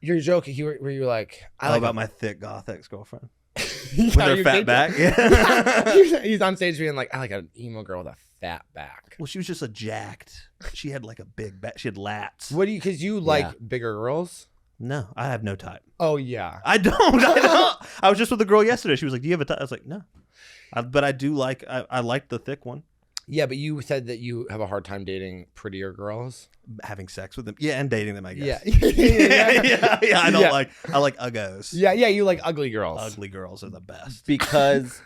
You're joking. Were you like... I like about my thick goth ex-girlfriend. With her fat back. Yeah. He's on stage being like, I like an emo girl with a fat back. Well, she was just a jacked. She had like a big back. She had lats. What do you... Because you like bigger girls? No, I have no type. Oh, yeah. I don't. I was just with a girl yesterday. She was like, do you have a type? I was like, no. But I do like... I like the thick one. Yeah, but you said that you have a hard time dating prettier girls. Having sex with them. Yeah, and dating them, I guess. Yeah. I don't like... I like uggos. Yeah, you like ugly girls. Ugly girls are the best. Because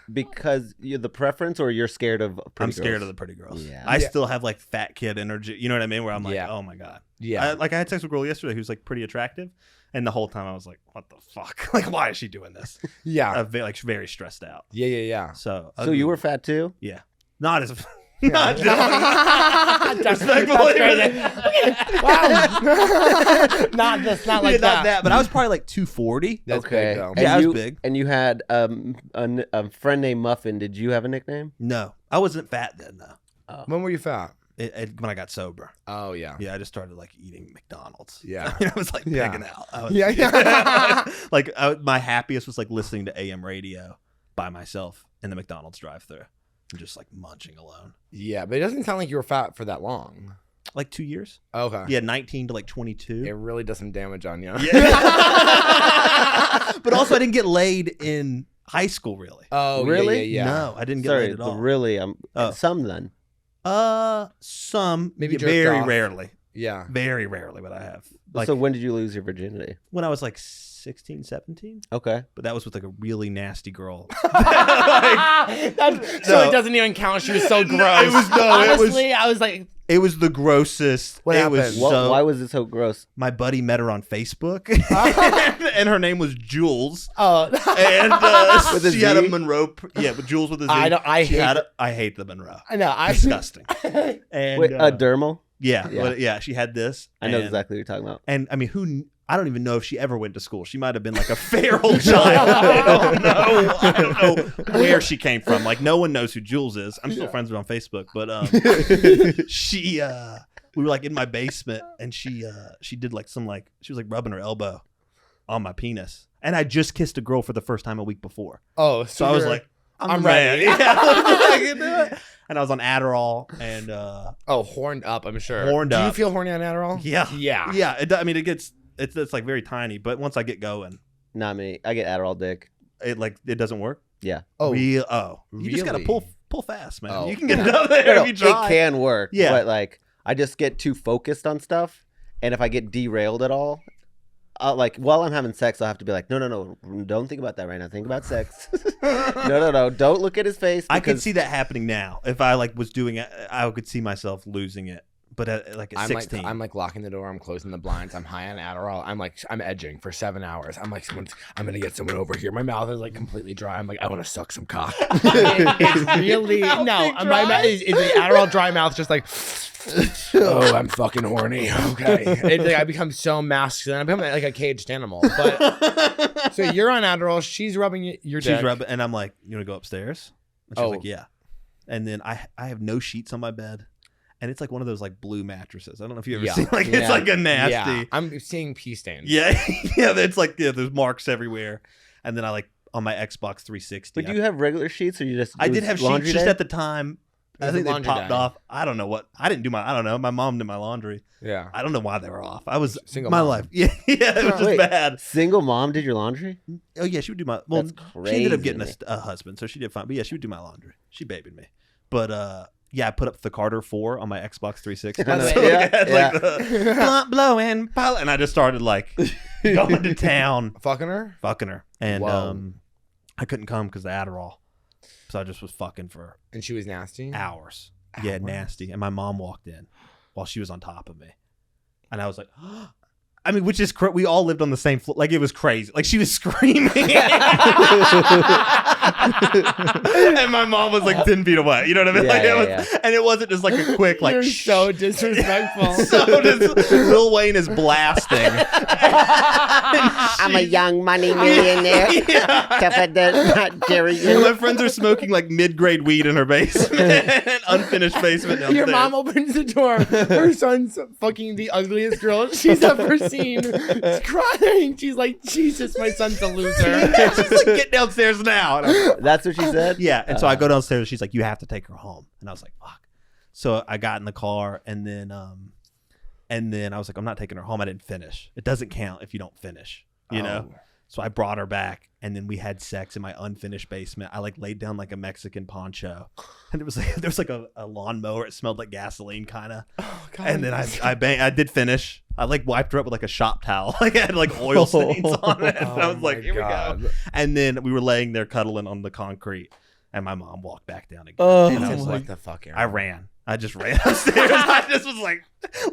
you're the preference, or you're scared of pretty girls? I'm scared of the pretty girls. Yeah. I still have like fat kid energy. You know what I mean? Where I'm like, oh my God. Yeah. I had sex with a girl yesterday who's like pretty attractive. And the whole time I was like, what the fuck? Like, why is she doing this? Yeah. Very stressed out. Yeah. So you were fat too? Yeah. Not as... Not That's crazy. Wow. Not like that. But I was probably like 240. That's big, though. Yeah, I was big. And you had a friend named Muffin. Did you have a nickname? No, I wasn't fat then though. When were you fat? When I got sober. Oh yeah. Yeah, I just started like eating McDonald's. Yeah. I was like pigging out. I was, Yeah. My happiest was like listening to AM radio by myself in the McDonald's drive-thru. Just like munching alone. Yeah, but it doesn't sound like you were fat for that long. Like 2 years. Okay. Yeah, 19 to like 22. It really does some damage on you. Yeah. But also I didn't get laid in high school really. Oh, really? Yeah. No, I didn't get laid at all. Really? Some then. Some maybe very off. Rarely. Yeah. Very rarely, but I have. Like, so when did you lose your virginity? When I was like 16, 17. Okay. But that was with like a really nasty girl. It doesn't even count. She was so gross. Honestly, I was like... It was the grossest. What happened? Why was it so gross? My buddy met her on Facebook, and her name was Jules. Oh, and she had a Monroe. Yeah, but Jules with a Z. I hate the Monroe. I know. Disgusting. And wait, a dermal? Yeah. She had this. I know exactly what you're talking about. And I mean, I don't even know if she ever went to school. She might have been like a feral child. I don't know where she came from. Like, no one knows who Jules is. I'm still friends with her on Facebook, but we were like in my basement, and she did like she was like rubbing her elbow on my penis, and I just kissed a girl for the first time a week before. Oh, so I was like, I'm ready. Yeah. And I was on Adderall and horned up. I'm sure. Horned up. Do you feel horny on Adderall? Yeah. It's like very tiny, but once I get going, not me. I get Adderall dick. It doesn't work. Yeah. You really? just gotta pull fast, man. Oh. You can get it out there if you try. It can work. Yeah. But like, I just get too focused on stuff, and if I get derailed at all, like while I'm having sex, I'll have to be like, no, don't think about that right now. Think about sex. No, don't look at his face. I could see that happening now. If I like was doing it, I could see myself losing it. But at 16, I'm like locking the door. I'm closing the blinds. I'm high on Adderall. I'm edging for 7 hours. I'm like, I'm gonna get someone over here. My mouth is like completely dry. I'm like, I want to suck some cock. It's really no. My mouth is the Adderall dry mouth, just like. Oh, I'm fucking horny. Okay, I become so masculine. I become like a caged animal. But so you're on Adderall. She's rubbing your dick. She's rubbing, and I'm like, "You want to go upstairs?" And she's like, "Yeah." And then I have no sheets on my bed. And it's like one of those like blue mattresses. I don't know if you ever seen it's like a nasty. Yeah, I'm seeing pee stains. Yeah. It's like there's marks everywhere. And then I like on my Xbox 360. But do you have regular sheets or you just? I did have sheets day? just at the time. I think they popped off. I don't know what. I didn't do I don't know. My mom did my laundry. Yeah. I don't know why they were off. I was single. My life. Yeah. It was just bad. Single mom did your laundry? Oh yeah, she would do my. Well, that's crazy, she ended up getting a husband, so she did fine. But yeah, she would do my laundry. She babied me. But yeah, I put up the Carter 4 on my Xbox 360. So like the blunt blowing, and I just started like going to town, fucking her, and I couldn't come because of the Adderall, so I just was fucking for. And she was nasty. Hours. Yeah, nasty. And my mom walked in while she was on top of me, and I was like. I mean, which is we all lived on the same floor. Like, it was crazy. Like, she was screaming. And my mom was like 10 feet away. You know what I mean? And it wasn't just like a quick, like, you're so disrespectful. So Lil Wayne is blasting. I'm a young money millionaire. Jerry. And my friends are smoking like mid-grade weed in her basement, unfinished basement downstairs. Your mom opens the door. Her son's fucking the ugliest girl she's ever seen. She's crying. She's like, Jesus, my son's a loser. She's like, get downstairs now. And I was like, That's what she said? yeah. And so I go downstairs and she's like, you have to take her home. And I was like, fuck. So I got in the car and then I was like, I'm not taking her home. I didn't finish. It doesn't count if you don't finish, you know? So I brought her back and then we had sex in my unfinished basement. I like laid down like a Mexican poncho and there was like a lawnmower. It smelled like gasoline kind of. Oh, God. And then I did finish. I like wiped her up with like a shop towel. Like I had like oil stains on it. And I was like, here we go. And then we were laying there cuddling on the concrete and my mom walked back down again. And I was what like, the fuck, Aaron? I ran. I just ran upstairs. I just was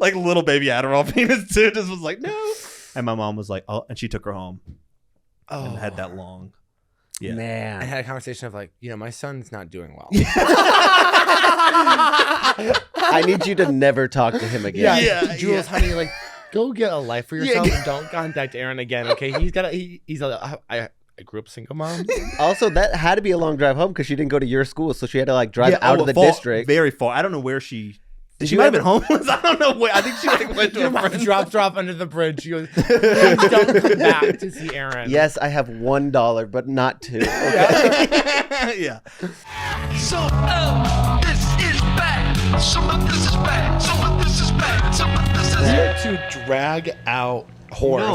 like little baby Adderall penis too. Just was like, no. And my mom was like, oh, and she took her home. And had that long. Yeah. I Man. had a conversation of like, my son's not doing well. I need you to never talk to him again. Yeah. Jules, honey, like, go get a life for yourself and don't contact Aaron again, okay? I grew up single mom. Also, that had to be a long drive home because she didn't go to your school, so she had to like drive out of the district. Very far. I don't know where she. She might have been homeless. I don't know where. I think she like went to Your a mom friend's. drop under the bridge. She goes, please don't come back to see Aaron. Yes, I have $1, but not 2. Okay. Yeah. So, this is bad. Some of this is bad. Some of this is bad. Some of this is To drag out whores. No,